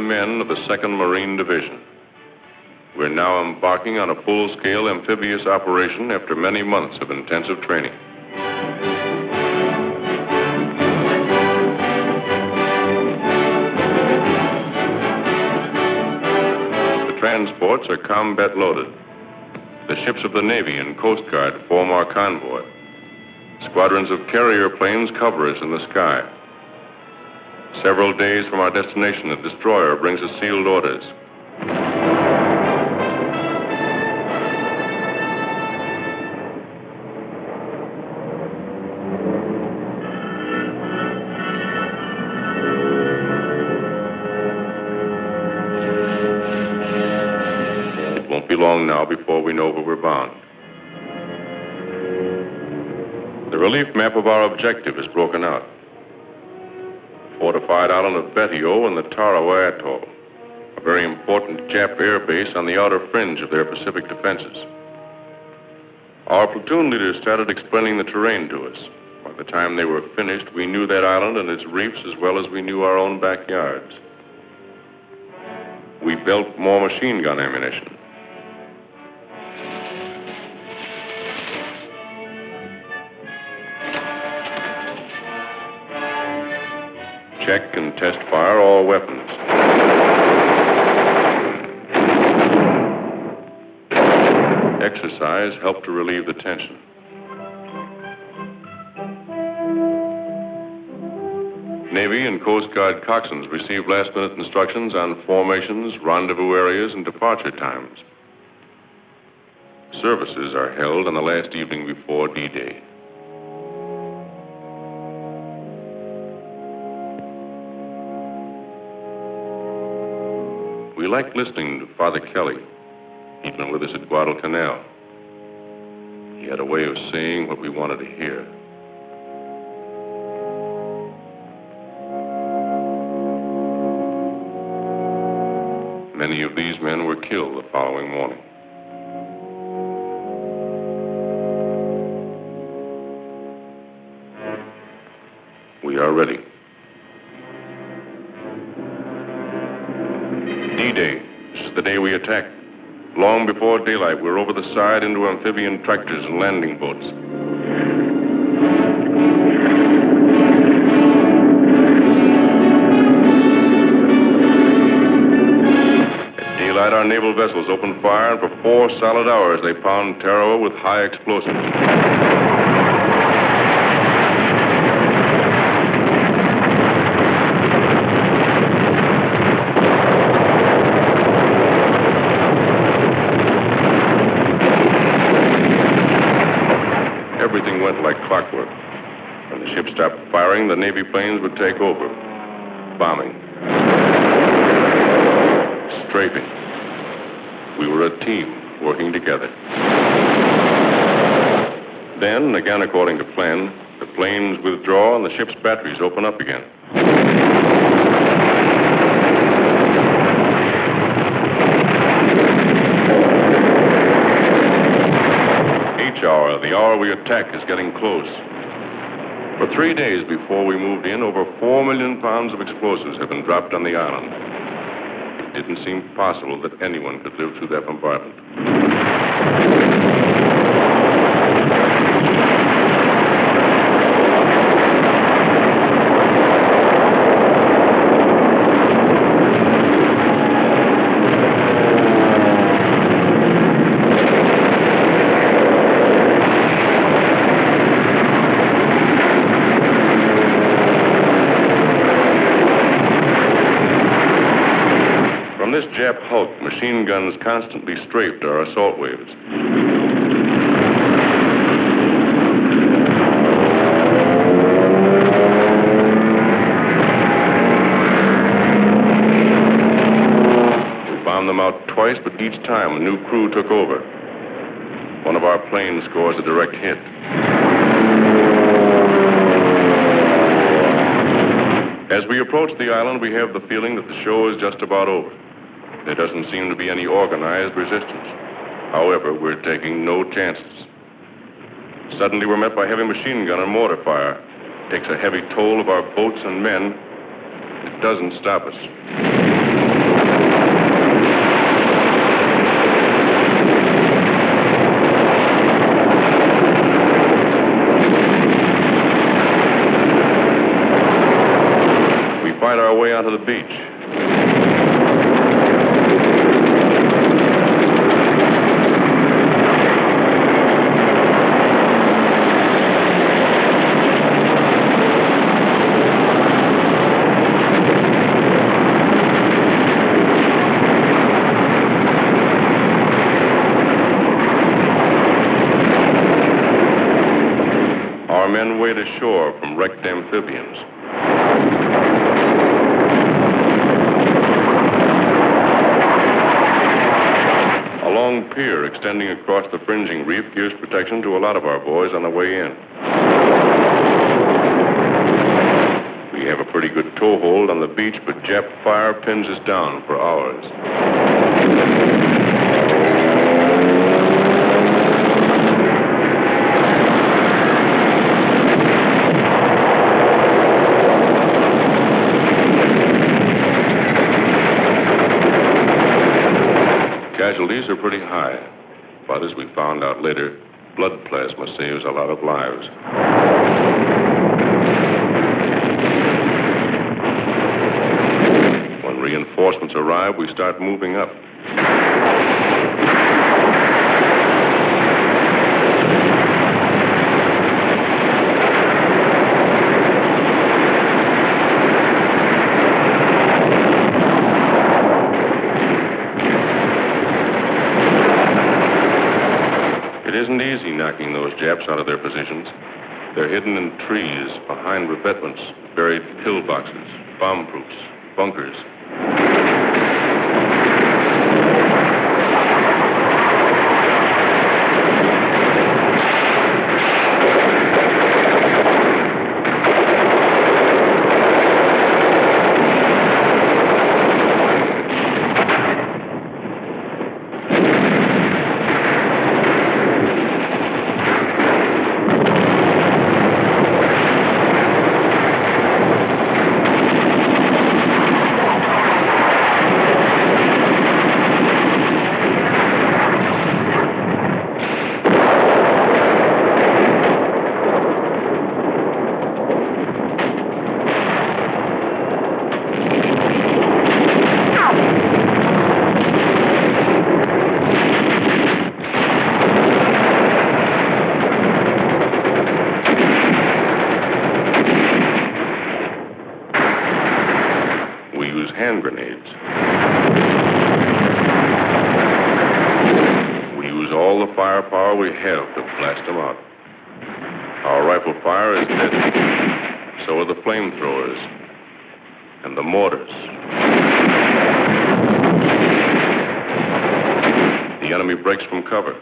men of the 2nd Marine Division. We're now embarking on a full-scale amphibious operation after many months of intensive training. The transports are combat loaded. The ships of the Navy and Coast Guard form our convoy. Squadrons of carrier planes cover us in the sky. Several days from our destination, a destroyer brings us sealed orders. It won't be long now before we know where we're bound. The relief map of our objective is broken out. Fortified island of Betio and the Tarawa atoll, a very important Jap air base on the outer fringe of their Pacific defenses. Our platoon leaders started explaining the terrain to us. By the time they were finished, we knew that island and its reefs as well as we knew our own backyards. We built more machine gun ammunition. Check and test fire all weapons. Exercise helped to relieve the tension. Navy and Coast Guard coxswains received last-minute instructions on formations, rendezvous areas, and departure times. Services are held on the last evening before D-Day. We liked listening to Father Kelly. He'd been with us at Guadalcanal. He had a way of saying what we wanted to hear. Many of these men were killed the following morning. We are ready. D-Day. This is the day we attack. Long before daylight, we're over the side into amphibian tractors and landing boats. At daylight, our naval vessels open fire, and for 4 solid hours, they pound Tarawa with high explosives. Everything went like clockwork. When the ship stopped firing, the Navy planes would take over. Bombing. Strafing. We were a team working together. Then, again according to plan, the planes withdraw and the ship's batteries open up again. The hour we attack is getting close. For 3 days before we moved in, over 4 million pounds of explosives have been dropped on the island. It didn't seem possible that anyone could live through that bombardment. From this Jap hulk, machine guns constantly strafed our assault waves. We bombed them out twice, but each time a new crew took over. One of our planes scores a direct hit. As we approach the island, we have the feeling that the show is just about over. There doesn't seem to be any organized resistance. However, we're taking no chances. Suddenly, we're met by heavy machine gun and mortar fire. It takes a heavy toll of our boats and men. It doesn't stop us. from wrecked amphibians. A long pier extending across the fringing reef gives protection to a lot of our boys on the way in. We have a pretty good toehold on the beach, but Jap fire pins us down for hours. Casualties are pretty high, but as we found out later, blood plasma saves a lot of lives. When reinforcements arrive, we start moving up. It isn't easy knocking those Japs out of their positions. They're hidden in trees, behind revetments, buried pillboxes, bomb-proofs, bunkers. Hand grenades. We use all the firepower we have to blast them out. Our rifle fire is deadly. So are the flamethrowers and the mortars. The enemy breaks from cover.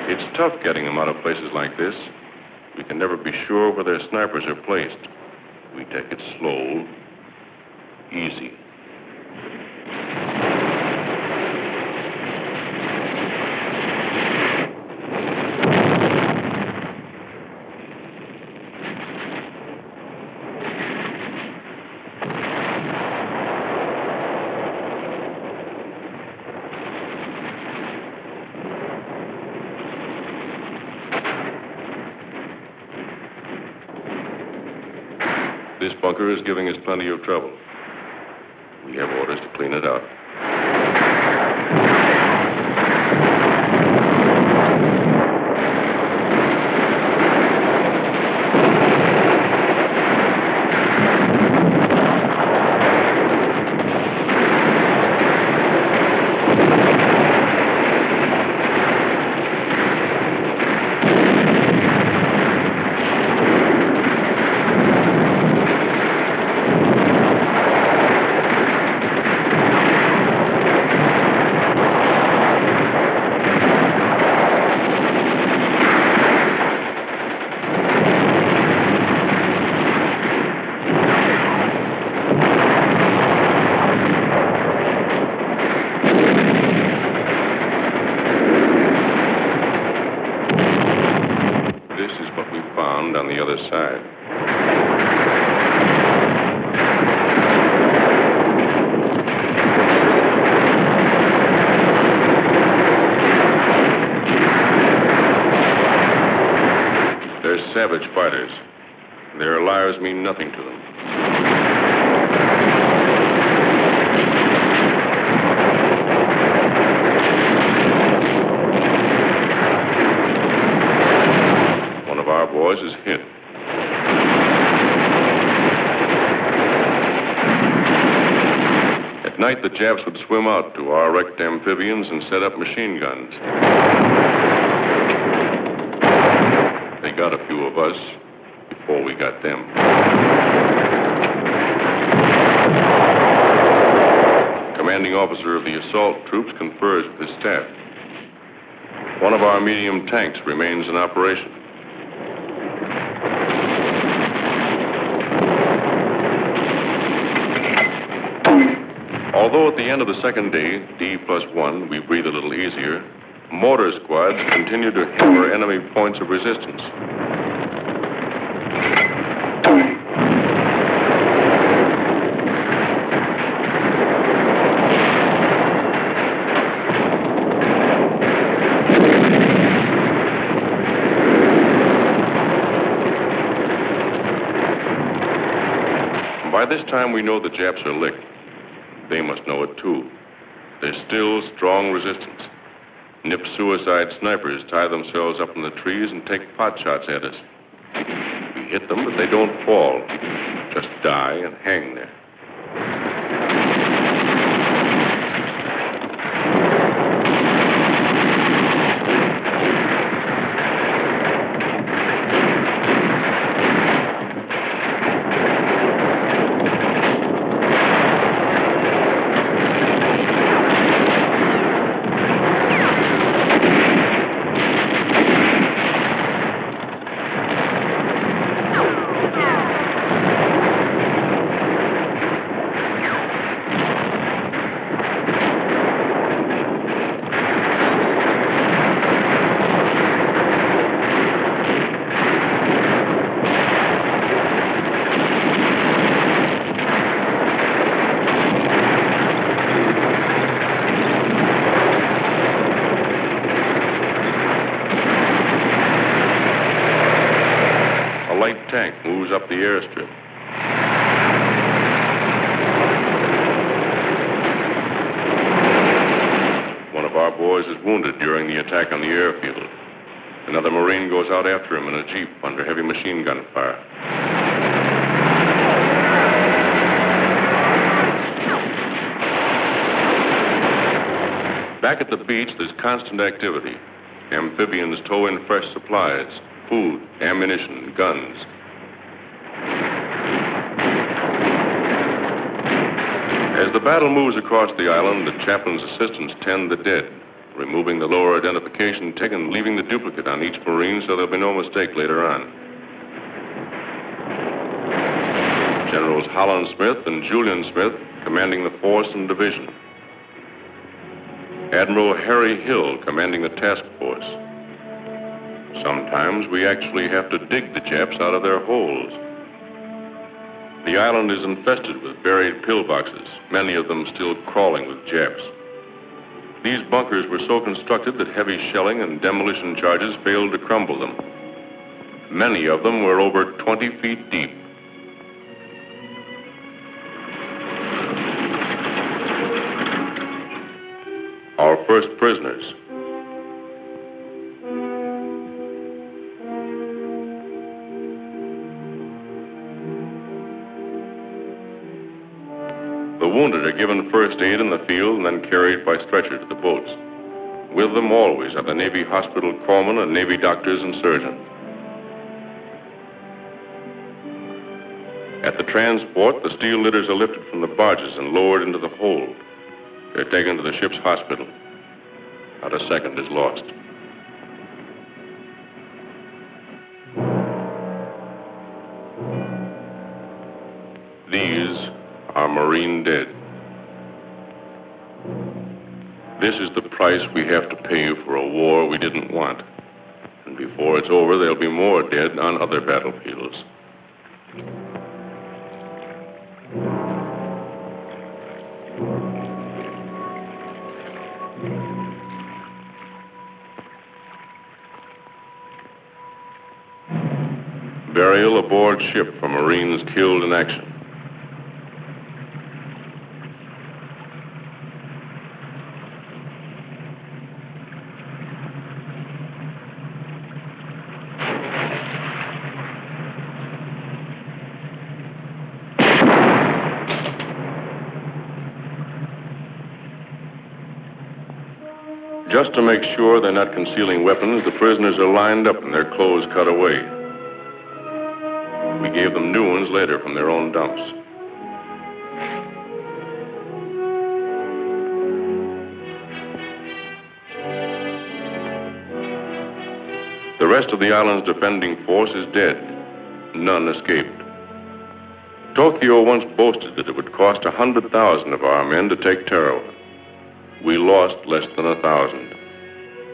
It's tough getting them out of places like this. We can never be sure where their snipers are placed. We take it slow, easy. This bunker is giving us plenty of trouble. We have orders to clean it out. On the other side. They're savage fighters. Their lives mean nothing to them. One of our boys is hit. At night, the Japs would swim out to our wrecked amphibians and set up machine guns. They got a few of us before we got them. Commanding officer of the assault troops confers with his staff. One of our medium tanks remains in operation. Although at the end of the second day, D+1, we breathe a little easier, mortar squads continue to hammer enemy points of resistance. By this time, we know the Japs are licked. They must know it, too. There's still strong resistance. Nip suicide snipers tie themselves up in the trees and take pot shots at us. We hit them, but they don't fall. Just die and hang there. Tank moves up the airstrip. One of our boys is wounded during the attack on the airfield. Another Marine goes out after him in a Jeep under heavy machine gun fire. Back at the beach, there's constant activity. Amphibians tow in fresh supplies, food, ammunition, guns. As the battle moves across the island, the chaplain's assistants tend the dead, removing the lower identification tick and leaving the duplicate on each Marine so there'll be no mistake later on. Generals Holland Smith and Julian Smith commanding the force and division. Admiral Harry Hill commanding the task force. Sometimes we actually have to dig the Japs out of their holes. The island is infested with buried pillboxes, many of them still crawling with Japs. These bunkers were so constructed that heavy shelling and demolition charges failed to crumble them. Many of them were over 20 feet deep. Our first prisoners. The wounded are given first aid in the field and then carried by stretcher to the boats. With them always are the Navy hospital corpsmen and Navy doctors and surgeons. At the transport, the steel litters are lifted from the barges and lowered into the hold. They're taken to the ship's hospital. Not a second is lost. These are Marine dead. This is the price we have to pay for a war we didn't want. And before it's over, there'll be more dead on other battlefields. Burial aboard ship for Marines killed in action. Just to make sure they're not concealing weapons, the prisoners are lined up and their clothes cut away. We gave them new ones later from their own dumps. The rest of the island's defending force is dead. None escaped. Tokyo once boasted that it would cost 100,000 of our men to take Tarawa. We lost less than 1,000.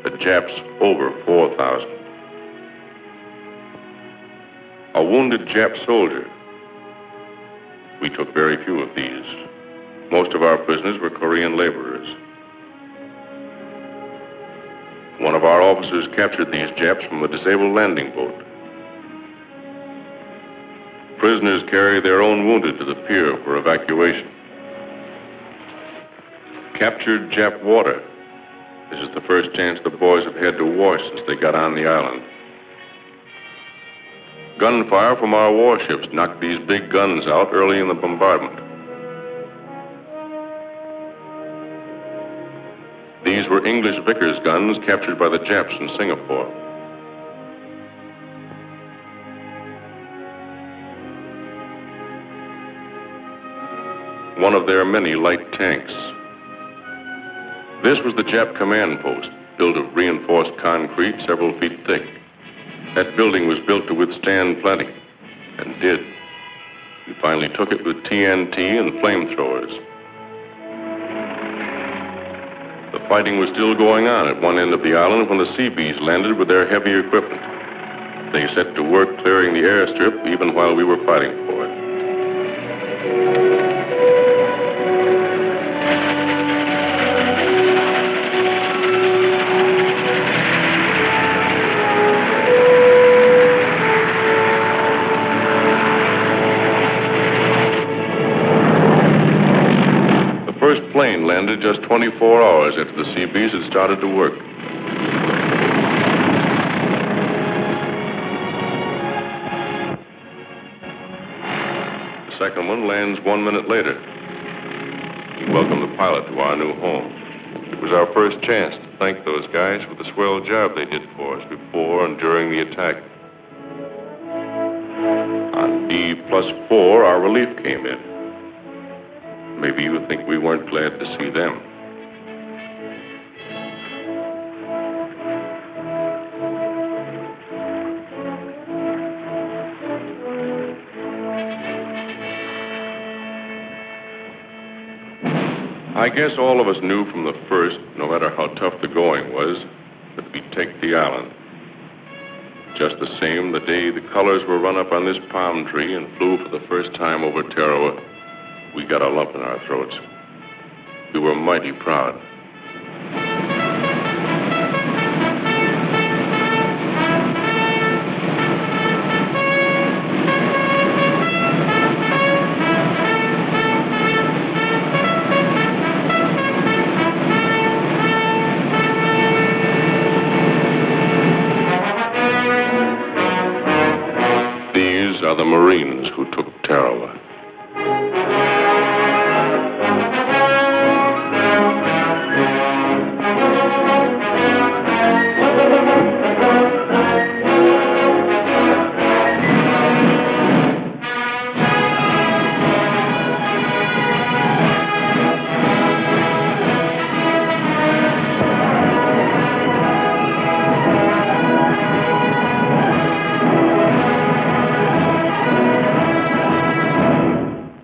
The Japs over 4,000. A wounded Jap soldier. We took very few of these. Most of our prisoners were Korean laborers. One of our officers captured these Japs from a disabled landing boat. Prisoners carry their own wounded to the pier for evacuation. Captured Jap water. This is the first chance the boys have had to wash since they got on the island. Gunfire from our warships knocked these big guns out early in the bombardment. These were English Vickers guns captured by the Japs in Singapore. One of their many light tanks. This was the Jap command post, built of reinforced concrete several feet thick. That building was built to withstand plenty, and did. We finally took it with TNT and flamethrowers. The fighting was still going on at one end of the island when the Seabees landed with their heavy equipment. They set to work clearing the airstrip even while we were fighting for it. The first plane landed just 24 hours after the Seabees had started to work. The second one lands 1 minute later. We welcomed the pilot to our new home. It was our first chance to thank those guys for the swell job they did for us before and during the attack. On D+4, our relief came in. Maybe you think we weren't glad to see them. I guess all of us knew from the first, no matter how tough the going was, that we'd take the island. Just the same, the day the colors were run up on this palm tree and flew for the first time over Tarawa, we got a lump in our throats. We were mighty proud.